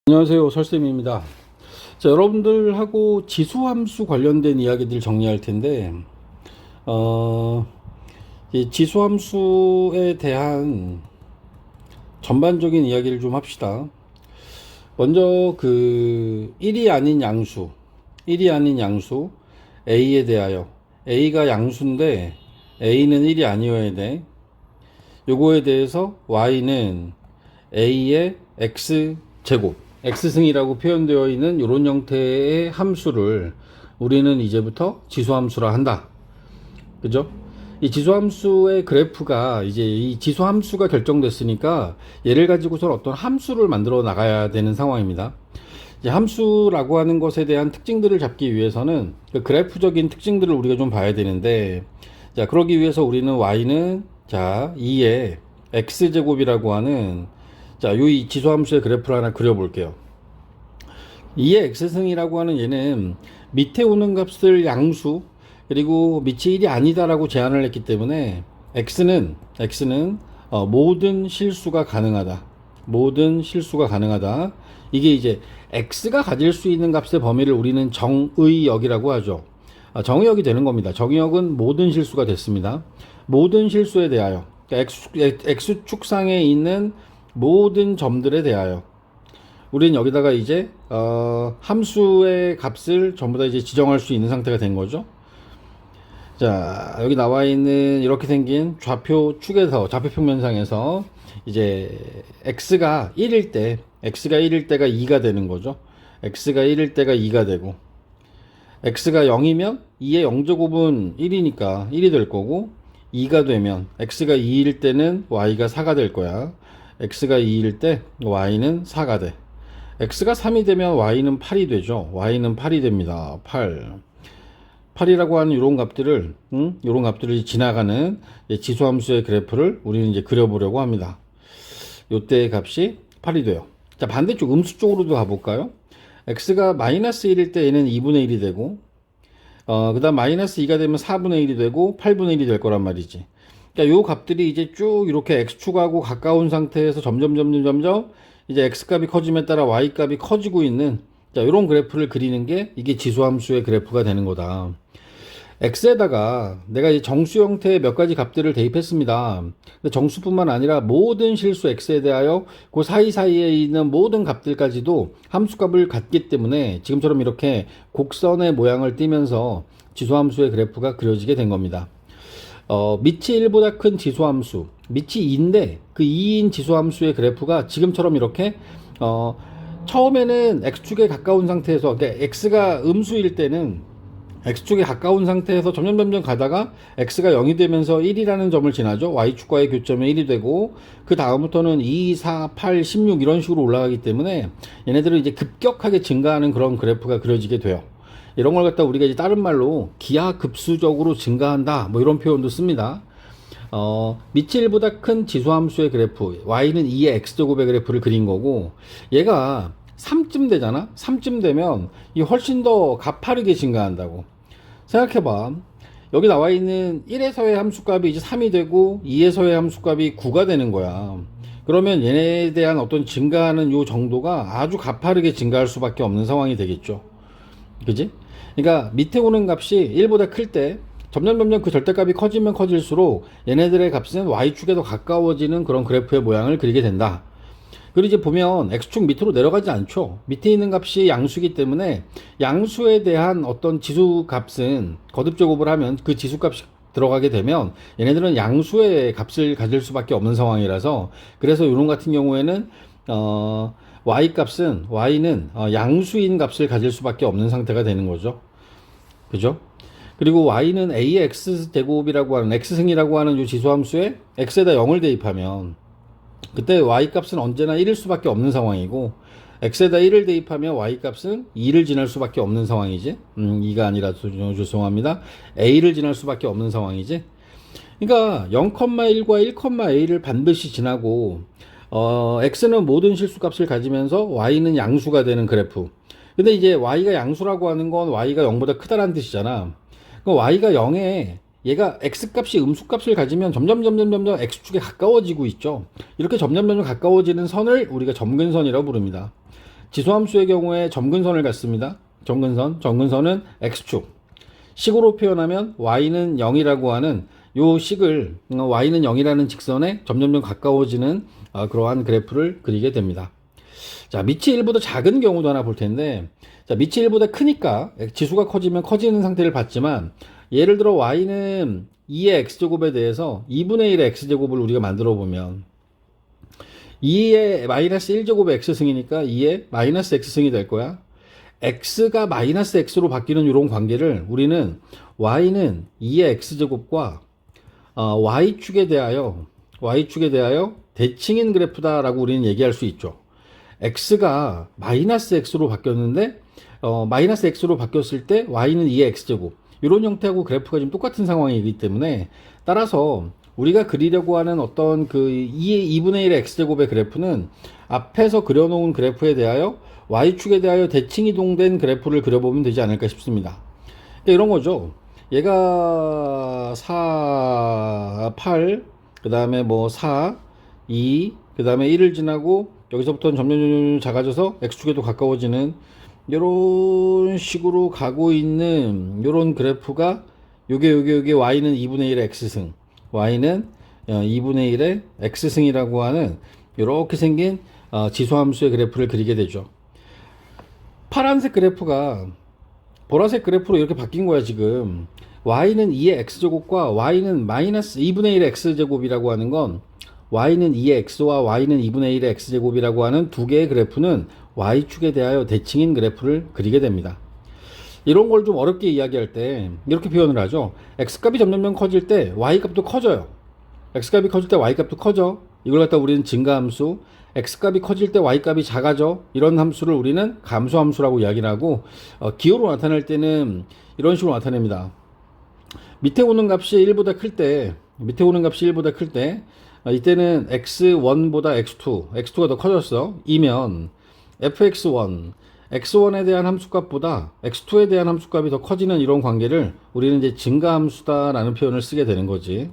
안녕하세요, 설쌤입니다. 자, 여러분들하고 지수함수 관련된 이야기들 정리할 텐데, 이 지수함수에 대한 전반적인 이야기를 좀 합시다. 먼저 1이 아닌 양수, A에 대하여, A가 양수인데 A는 1이 아니어야 돼. 요거에 대해서 Y는 A의 X제곱, X승이라고 표현되어 있는 이런 형태의 함수를 우리는 이제부터 지수함수라 한다. 그죠? 이 지수함수의 그래프가 이제 이 지수함수가 결정됐으니까 얘를 가지고서 어떤 함수를 만들어 나가야 되는 상황입니다. 이제 함수라고 하는 것에 대한 특징들을 잡기 위해서는 그 그래프적인 특징들을 우리가 좀 봐야 되는데, 자, 그러기 위해서 우리는 y는 자 2의 x제곱이라고 하는 이 지수함수의 그래프를 하나 그려볼게요. 2의 x승이라고 하는 얘는 밑에 오는 값을 양수, 그리고 밑이 1이 아니다라고 제한을 했기 때문에 x는 모든 실수가 가능하다. 이게 이제 x가 가질 수 있는 값의 범위를 우리는 정의역이라고 하죠. 정의역이 되는 겁니다. 정의역은 모든 실수가 됐습니다. 모든 실수에 대하여, 그러니까 x축상에 있는 모든 점들에 대하여 우리는 여기다가 이제 함수의 값을 전부 다 이제 지정할 수 있는 상태가 된 거죠. 자, 여기 나와 있는 이렇게 생긴 좌표 축에서, 좌표 평면상에서 이제 x가 1일 때가 2가 되는 거죠. x가 1일 때가 2가 되고, x가 0이면 2의 0제곱은 1이니까 1이 될 거고, 2가 되면 x가 2일 때는 y가 4가 될 거야. x가 2일 때 y는 4가 돼. x가 3이 되면 y는 8이 되죠. y는 8이 됩니다. 8이라고 하는 이런 값들을 지나가는 지수함수의 그래프를 우리는 이제 그려보려고 합니다. 요때의 값이 8이 돼요. 자, 반대쪽 음수 쪽으로도 가볼까요? x가 마이너스 1일 때 얘는 2분의 1이 되고, 그 다음 마이너스 2가 되면 4분의 1이 되고 8분의 1이 될 거란 말이지. 그러니까 요 값들이 이제 쭉 이렇게 x축하고 가까운 상태에서 점점 이제 x값이 커짐에 따라 y값이 커지고 있는, 자, 이런 그래프를 그리는 게 이게 지수함수의 그래프가 되는 거다. x에다가 내가 이 정수 형태의 몇 가지 값들을 대입했습니다. 근데 정수뿐만 아니라 모든 실수 x에 대하여 그 사이사이에 있는 모든 값들까지도 함수값을 갖기 때문에 지금처럼 이렇게 곡선의 모양을 띠면서 지수함수의 그래프가 그려지게 된 겁니다. 밑이 1보다 큰 지수함수, 밑이 2인데 그 2인 지수함수의 그래프가 지금처럼 이렇게 처음에는 x축에 가까운 상태에서, 그러니까 x가 음수일 때는 x축에 가까운 상태에서 점점 가다가 x가 0이 되면서 1이라는 점을 지나죠. y축과의 교점이 1이 되고, 그 다음부터는 2, 4, 8, 16 이런 식으로 올라가기 때문에 얘네들은 이제 급격하게 증가하는 그런 그래프가 그려지게 돼요. 이런 걸 갖다 우리가 이제 다른 말로 기하급수적으로 증가한다, 뭐 이런 표현도 씁니다. 밑이 1보다 큰 지수함수의 그래프, y는 2의 x제곱의 그래프를 그린 거고, 얘가 3쯤 되잖아? 3쯤 되면 이 훨씬 더 가파르게 증가한다고. 생각해봐. 여기 나와 있는 1에서의 함수값이 이제 3이 되고 2에서의 함수값이 9가 되는 거야. 그러면 얘네에 대한 어떤 증가하는 요 정도가 아주 가파르게 증가할 수밖에 없는 상황이 되겠죠. 그지? 그러니까 밑에 오는 값이 1보다 클 때 점점 그 절대값이 커지면 커질수록 얘네들의 값은 y축에 더 가까워지는 그런 그래프의 모양을 그리게 된다. 그리고 이제 보면 x축 밑으로 내려가지 않죠. 밑에 있는 값이 양수이기 때문에 양수에 대한 어떤 지수값은 거듭제곱을 하면 그 지수값이 들어가게 되면 얘네들은 양수의 값을 가질 수밖에 없는 상황이라서, 그래서 이런 같은 경우에는 y는 양수인 값을 가질 수밖에 없는 상태가 되는 거죠. 그죠? 그리고 y는 a의 x제곱이라고 하는, x승이라고 하는 이 지수함수에 x에다 0을 대입하면 그때 y값은 언제나 1일 수밖에 없는 상황이고, x에다 1을 대입하면 y값은 2를 지날 수밖에 없는 상황이지. 2가 아니라 죄송합니다. a를 지날 수밖에 없는 상황이지. 그러니까 0,1과 1,a를 반드시 지나고, x는 모든 실수값을 가지면서 y는 양수가 되는 그래프. 근데 이제 y가 양수라고 하는 건 y가 0보다 크다라는 뜻이잖아. 그럼 y가 0에 얘가 x값이 음수값을 가지면 점점 x축에 가까워지고 있죠. 이렇게 점점 가까워지는 선을 우리가 점근선이라고 부릅니다. 지수함수의 경우에 점근선을 갖습니다. 점근선은 x축. 식으로 표현하면 y는 0이라고 하는 요 식을 y는 0이라는 직선에 점점점 가까워지는 그러한 그래프를 그리게 됩니다. 자, 밑이 1보다 작은 경우도 하나 볼 텐데, 자, 밑이 1보다 크니까 지수가 커지면 커지는 상태를 봤지만, 예를 들어 y는 2의 x제곱에 대해서 2분의 1의 x제곱을 우리가 만들어 보면 2의 마이너스 1제곱의 x승이니까 2의 마이너스 x승이 될 거야. x가 마이너스 x로 바뀌는 이런 관계를 우리는 y는 2의 x제곱과 y축에 대하여 대칭인 그래프다라고 우리는 얘기할 수 있죠. x가 마이너스 x로 바뀌었는데 마이너스 x로 바뀌었을 때 y는 2의 x제곱, 이런 형태하고 그래프가 지금 똑같은 상황이기 때문에, 따라서 우리가 그리려고 하는 어떤 그 2분의 1의 x제곱의 그래프는 앞에서 그려놓은 그래프에 대하여 y축에 대하여 대칭이동된 그래프를 그려보면 되지 않을까 싶습니다. 그러니까 이런 거죠. 얘가 4, 8, 그 다음에 뭐 4, 2, 그 다음에 1을 지나고 여기서부터는 점점 작아져서 x축에도 가까워지는 이런 식으로 가고 있는 이런 그래프가 요게 y는 2분의 1의 x승, y는 2분의 1의 x승이라고 하는 이렇게 생긴 지수함수의 그래프를 그리게 되죠. 파란색 그래프가 보라색 그래프로 이렇게 바뀐 거야 지금. y는 2의 x제곱과 y는 마이너스 2분의 1의 x제곱이라고 하는 건, y는 2의 x와 y는 2분의 1의 x제곱이라고 하는 두 개의 그래프는 y축에 대하여 대칭인 그래프를 그리게 됩니다. 이런 걸 좀 어렵게 이야기할 때 이렇게 표현을 하죠. x값이 점점 커질 때 y값도 커져요. x값이 커질 때 y값도 커져. 이걸 갖다 우리는 증가함수, x값이 커질 때 y값이 작아져. 이런 함수를 우리는 감소함수라고 이야기를 하고, 기호로 나타낼 때는 이런 식으로 나타냅니다. 밑에 오는 값이 1보다 클 때, 이때는 x1보다 x2가 더 커졌어. 이면 fx1, x1에 대한 함수값보다 x2에 대한 함수값이 더 커지는 이런 관계를 우리는 이제 증가함수다라는 표현을 쓰게 되는 거지.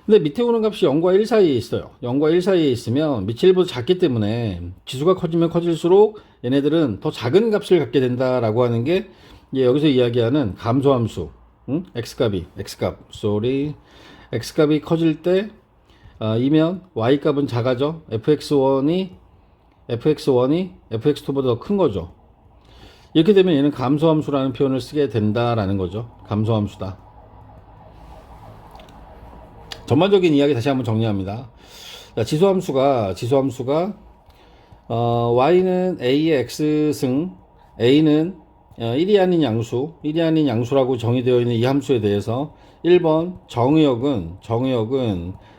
근데 밑에 오는 값이 0과 1 사이에 있어요. 0과 1 사이에 있으면 밑이 1보다 작기 때문에 지수가 커지면 커질수록 얘네들은 더 작은 값을 갖게 된다라고 하는 게 이제 여기서 이야기하는 감소함수. x값이 커질 때 이면 y값은 작아져. fx1이 fx2보다 더 큰 거죠. 이렇게 되면 얘는 감소함수라는 표현을 쓰게 된다라는 거죠. 감소함수다. 전반적인 이야기 다시 한번 정리합니다. 자, 지수함수가 y는 a의 x승, a는 1이 아닌 양수라고 정의되어 있는 이 함수에 대해서 1번 정의역은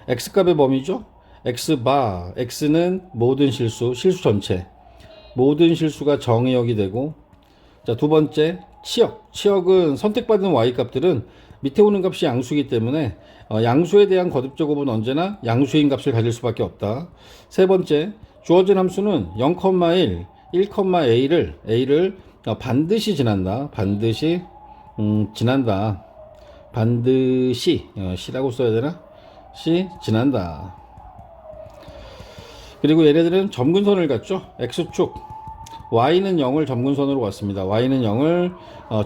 x값의 범위죠. x는 모든 실수 전체, 모든 실수가 정의역이 되고, 자, 두 번째 치역은 선택받은 y값들은 밑에 오는 값이 양수이기 때문에 양수에 대한 거듭제곱은 언제나 양수인 값을 가질 수밖에 없다. 세 번째, 주어진 함수는 0,1, 1,a를 반드시 지난다. 시라고 써야 되나? 지난다. 그리고 얘네들은 점근선을 갖죠. x축, y는 0을 점근선으로 갖습니다. y는 0을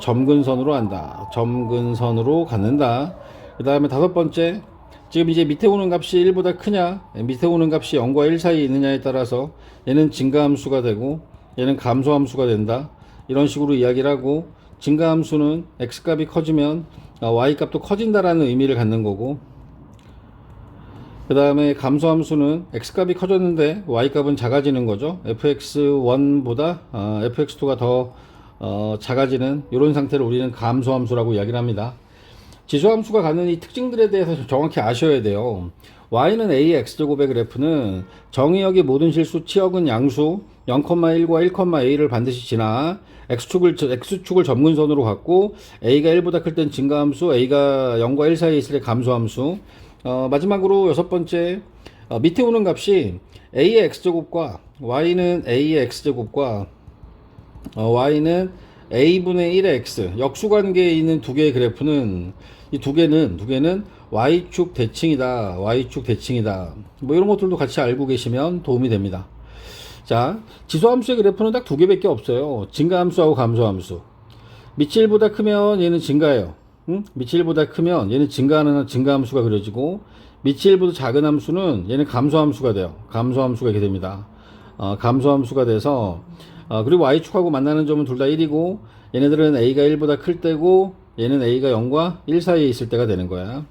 점근선으로 한다. 점근선으로 갖는다. 그 다음에 다섯 번째, 지금 이제 밑에 오는 값이 1보다 크냐, 밑에 오는 값이 0과 1 사이에 있느냐에 따라서 얘는 증가함수가 되고 얘는 감소함수가 된다. 이런 식으로 이야기를 하고, 증가함수는 x값이 커지면 y값도 커진다라는 의미를 갖는 거고, 그 다음에 감소함수는 x값이 커졌는데 y값은 작아지는 거죠. fx1보다 fx2가 더 작아지는 이런 상태를 우리는 감소함수라고 이야기를 합니다. 지수함수가 갖는 이 특징들에 대해서 정확히 아셔야 돼요. y는 a의 x제곱의 그래프는 정의역이 모든 실수, 치역은 양수, 0,1과 1,a를 반드시 지나 x축을 점근선으로 갖고, a가 1보다 클 땐 증가함수, a가 0과 1 사이에 있을 때 감소함수. 마지막으로 여섯 번째, 밑에 오는 값이 a의 x제곱과 y는 a의 x제곱과 y는 a분의 1의 x, 역수관계에 있는 두 개의 그래프는, 이 두 개는 y축 대칭이다. 뭐 이런 것들도 같이 알고 계시면 도움이 됩니다. 자, 지수함수의 그래프는 딱 두 개밖에 없어요. 증가함수하고 감소함수. 밑이 1보다 크면 얘는 증가해요. 응? 밑이 1보다 크면 얘는 증가하는 증가함수가 그려지고, 밑이 1보다 작은 함수는 얘는 감소함수가 돼요. 감소함수가 이렇게 됩니다. 감소함수가 돼서, 그리고 y축하고 만나는 점은 둘 다 1이고, 얘네들은 a가 1보다 클 때고, 얘는 a가 0과 1 사이에 있을 때가 되는 거야.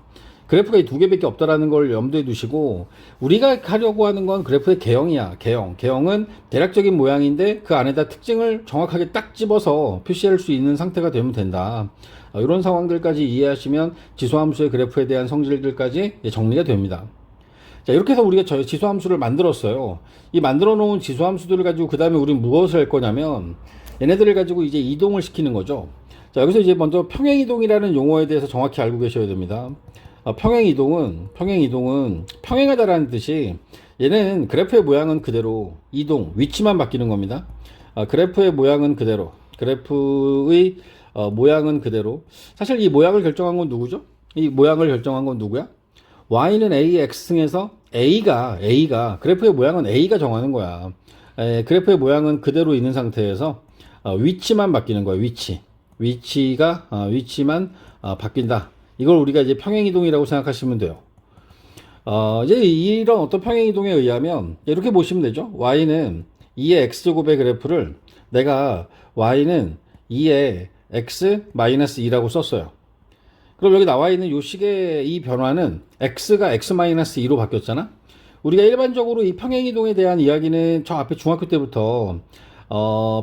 그래프가 이 두 개밖에 없다라는 걸 염두에 두시고, 우리가 하려고 하는 건 그래프의 개형이야. 개형은 대략적인 모양인데 그 안에다 특징을 정확하게 딱 집어서 표시할 수 있는 상태가 되면 된다. 이런 상황들까지 이해하시면 지수함수의 그래프에 대한 성질들까지 정리가 됩니다. 자, 이렇게 해서 우리가 지수함수를 만들었어요. 이 만들어 놓은 지수함수들을 가지고 그 다음에 우리는 무엇을 할 거냐면, 얘네들을 가지고 이제 이동을 시키는 거죠. 자, 여기서 이제 먼저 평행이동이라는 용어에 대해서 정확히 알고 계셔야 됩니다. 평행이동은 평행하다라는 뜻이, 얘는 그래프의 모양은 그대로, 이동, 위치만 바뀌는 겁니다. 그래프의 모양은 그대로, 그래프의 모양은 그대로. 사실 이 모양을 결정한 건 누구죠? 이 모양을 결정한 건 누구야? y는 a, x승에서 a가 그래프의 모양은 a가 정하는 거야. 그래프의 모양은 그대로 있는 상태에서 위치만 바뀌는 거야. 위치만 바뀐다. 이걸 우리가 이제 평행이동이라고 생각하시면 돼요. 이제 이런 어떤 평행이동에 의하면 이렇게 보시면 되죠. y는 2의 x제곱의 그래프를 내가 y는 2의 x-2라고 썼어요. 그럼 여기 나와 있는 요 식의 이 변화는 x가 x-2로 바뀌었잖아. 우리가 일반적으로 이 평행이동에 대한 이야기는 저 앞에 중학교 때부터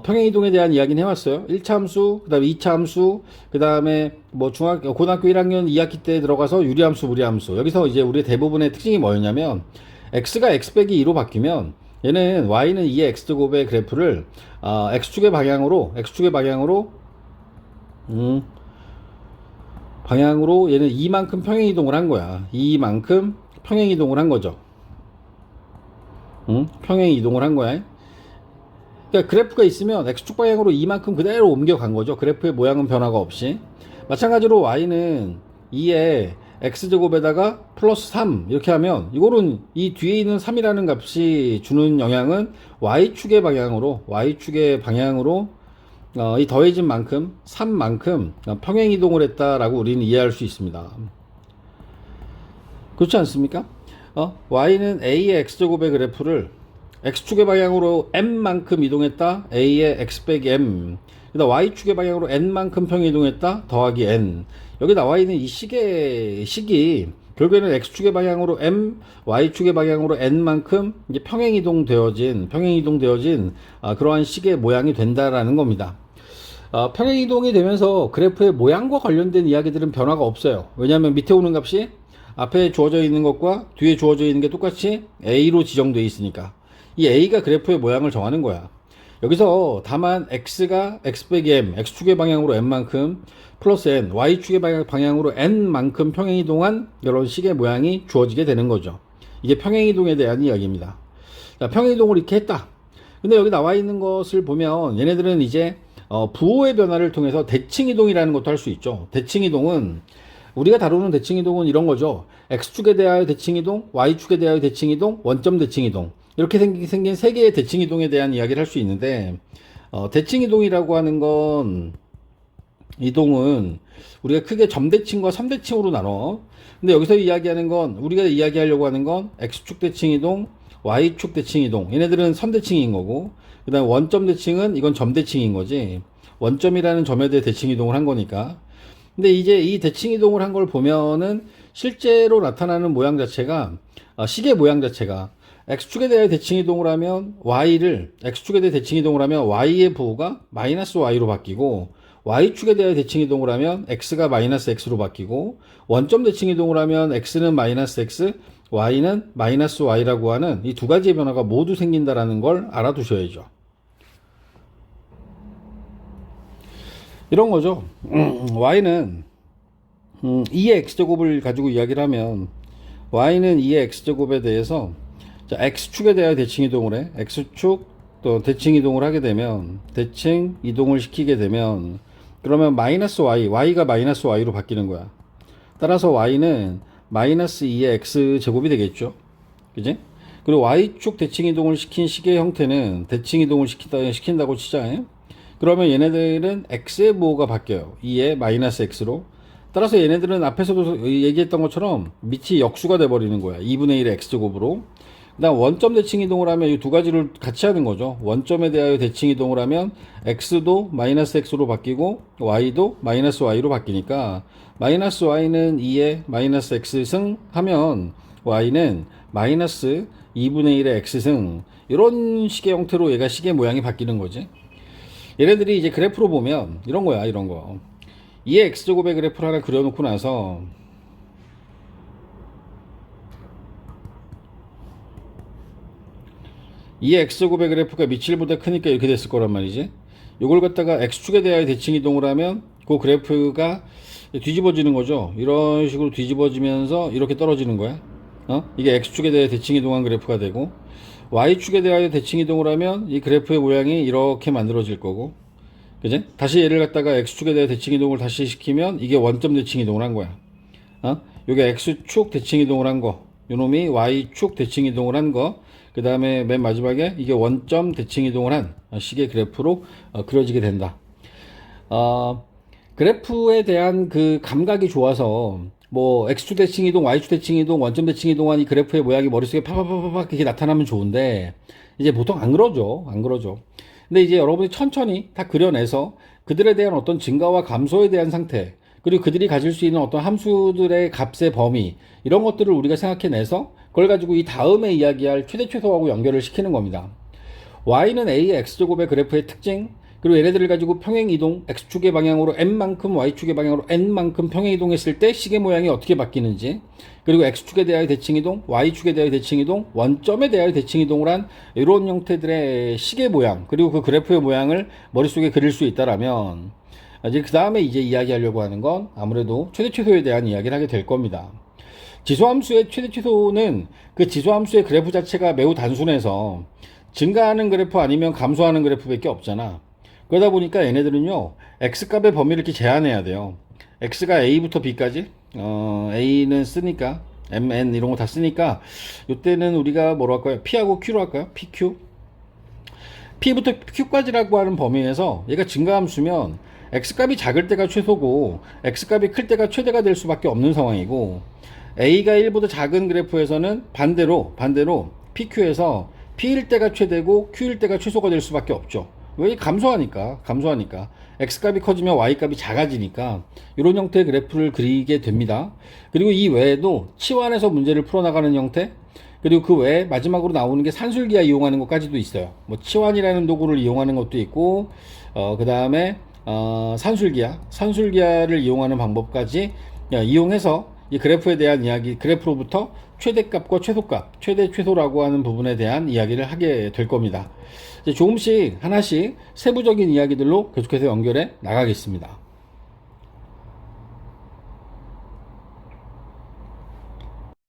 평행이동에 대한 이야기는 해왔어요. 1차 함수, 그 다음에 2차 함수, 그 다음에 뭐 고등학교 1학년 2학기 때 들어가서 유리함수, 무리함수. 여기서 이제 우리의 대부분의 특징이 뭐였냐면, x가 x-2로 바뀌면 얘는 y는 2의 x제곱의 그래프를 x축의 방향으로 얘는 이만큼 평행이동을 한 거야. 이만큼 평행이동을 한 거죠. 평행이동을 한 거야. 그러니까 그래프가 있으면 x축 방향으로 이만큼 그대로 옮겨간 거죠. 그래프의 모양은 변화가 없이. 마찬가지로 y는 2의 x제곱에다가 플러스 3 이렇게 하면, 이거는 이 뒤에 있는 3이라는 값이 주는 영향은 y축의 방향으로 이 더해진 만큼 3만큼 평행이동을 했다라고 우리는 이해할 수 있습니다. 그렇지 않습니까? y는 a의 x제곱의 그래프를 x축의 방향으로 m만큼 이동했다. a의 x 빼기 m. 그다음 y축의 방향으로 n만큼 평행이동했다. 더하기 n. 여기 나와 있는 이 식이 결국에는 x축의 방향으로 m, y축의 방향으로 n만큼 이제 평행이동 되어진 그러한 식의 모양이 된다라는 겁니다. 평행이동이 되면서 그래프의 모양과 관련된 이야기들은 변화가 없어요. 왜냐하면 밑에 오는 값이 앞에 주어져 있는 것과 뒤에 주어져 있는 게 똑같이 a로 지정되어 있으니까. 이 a가 그래프의 모양을 정하는 거야. 여기서 다만 x가 x 빼기 m, x축의 방향으로 m만큼 플러스 n, y축의 방향으로 n만큼 평행이동한 이런 식의 모양이 주어지게 되는 거죠. 이게 평행이동에 대한 이야기입니다. 자, 평행이동을 이렇게 했다. 근데 여기 나와 있는 것을 보면 얘네들은 이제 부호의 변화를 통해서 대칭이동이라는 것도 할 수 있죠. 대칭이동은, 우리가 다루는 대칭이동은 이런 거죠. x축에 대하여 대칭이동, y축에 대하여 대칭이동, 원점 대칭이동. 이렇게 생긴 세 개의 대칭이동에 대한 이야기를 할 수 있는데, 대칭이동이라고 하는 건, 이동은 우리가 크게 점대칭과 선대칭으로 나눠. 근데 여기서 이야기하는 건, 우리가 이야기하려고 하는 건 x축 대칭이동, y축 대칭이동. 얘네들은 선대칭인 거고, 그 다음에 원점 대칭은 이건 점대칭인 거지. 원점이라는 점에 대해 대칭이동을 한 거니까. 근데 이제 이 대칭이동을 한 걸 보면은 실제로 나타나는 모양 자체가, 식의 모양 자체가 x축에 대해 대칭이동을 하면 x축에 대해 대칭이동을 하면 y의 부호가 마이너스 y로 바뀌고, y축에 대해 대칭이동을 하면 x가 마이너스 x로 바뀌고, 원점 대칭이동을 하면 x는 마이너스 x, y는 마이너스 y라고 하는 이 두 가지의 변화가 모두 생긴다라는 걸 알아두셔야죠. 이런 거죠. y는 2의 x제곱을 가지고 이야기를 하면, y는 2의 x제곱에 대해서 자, x축에 대하여 대칭이동을 해. x축 또 대칭이동을 하게 되면, 대칭 이동을 시키게 되면, 그러면 마이너스 y가 마이너스 y로 바뀌는 거야. 따라서 y는 마이너스 2의 x제곱이 되겠죠. 그지? 그리고 Y축 대칭 이동을 시킨 시계 형태는 대칭 이동을 시킨다고 치자. 그러면 얘네들은 X의 부호가 바뀌어요. 2의 마이너스 X로. 따라서 얘네들은 앞에서도 얘기했던 것처럼 밑이 역수가 돼버리는 거야. 2분의 1의 X제곱으로. 그 다음 원점 대칭 이동을 하면 이 두 가지를 같이 하는 거죠. 원점에 대하여 대칭 이동을 하면 X도 마이너스 X로 바뀌고 Y도 마이너스 Y로 바뀌니까 마이너스 Y는 2의 마이너스 X승 하면 Y는 마이너스 2분의 1의 X승. 이런 식의 형태로 얘가 시계 모양이 바뀌는 거지. 얘네들이 이제 그래프로 보면 이런 거야, 이런 거. 2의 X제곱의 그래프를 하나 그려놓고 나서 2의 X제곱의 그래프가 밑이 1보다 크니까 이렇게 됐을 거란 말이지. 이걸 갖다가 X축에 대하여 대칭 이동을 하면 그 그래프가 뒤집어지는 거죠. 이런 식으로 뒤집어지면서 이렇게 떨어지는 거야. 이게 X축에 대해 대칭 이동한 그래프가 되고, Y축에 대하여 대칭 이동을 하면 이 그래프의 모양이 이렇게 만들어질 거고, 그지? 다시 얘를 갖다가 X축에 대해 대칭 이동을 다시 시키면 이게 원점 대칭 이동을 한 거야. 요게 X축 대칭 이동을 한 거, 요놈이 Y축 대칭 이동을 한 거, 그 다음에 맨 마지막에 이게 원점 대칭 이동을 한 식의 그래프로 그려지게 된다. 그래프에 대한 그 감각이 좋아서 뭐 X축 대칭 이동, Y축 대칭 이동, 원점 대칭 이동한 이 그래프의 모양이 머릿속에 파파파파파 이렇게 나타나면 좋은데 이제 보통 안 그러죠. 안 그러죠. 근데 이제 여러분이 천천히 다 그려내서 그들에 대한 어떤 증가와 감소에 대한 상태, 그리고 그들이 가질 수 있는 어떤 함수들의 값의 범위, 이런 것들을 우리가 생각해내서 그걸 가지고 이 다음에 이야기할 최대 최소하고 연결을 시키는 겁니다. Y는 A의 X제곱의 그래프의 특징, 그리고 얘네들을 가지고 평행이동, X축의 방향으로 N만큼, Y축의 방향으로 N만큼 평행이동했을 때 시계 모양이 어떻게 바뀌는지, 그리고 X축에 대하여 대칭이동, Y축에 대하여 대칭이동, 원점에 대하여 대칭이동을 한 이런 형태들의 시계 모양, 그리고 그 그래프의 모양을 머릿속에 그릴 수 있다라면, 이제 그 다음에 이제 이야기하려고 하는 건 아무래도 최대 최소에 대한 이야기를 하게 될 겁니다. 지소함수의 최대 최소는 그 지소함수의 그래프 자체가 매우 단순해서 증가하는 그래프 아니면 감소하는 그래프밖에 없잖아. 그러다 보니까 얘네들은요, X값의 범위를 이렇게 제한해야 돼요. X가 A부터 B까지, A는 쓰니까, M, N 이런 거 다 쓰니까, 이때는 우리가 뭐로 할까요? P하고 Q로 할까요? PQ? P부터 Q까지라고 하는 범위에서 얘가 증가함수면 X값이 작을 때가 최소고, X값이 클 때가 최대가 될 수밖에 없는 상황이고, A가 1보다 작은 그래프에서는 반대로 PQ에서 P일 때가 최대고 Q일 때가 최소가 될 수밖에 없죠. 왜? 감소하니까. X값이 커지면 Y값이 작아지니까 이런 형태의 그래프를 그리게 됩니다. 그리고 이 외에도 치환해서 문제를 풀어나가는 형태, 그리고 그 외에 마지막으로 나오는 게 산술기하 이용하는 것까지도 있어요. 뭐 치환이라는 도구를 이용하는 것도 있고, 그 다음에 산술기하를 이용하는 방법까지 이용해서 이 그래프에 대한 이야기, 그래프로부터 최대값과 최소값, 최대 최소라고 하는 부분에 대한 이야기를 하게 될 겁니다. 이제 조금씩 하나씩 세부적인 이야기들로 계속해서 연결해 나가겠습니다.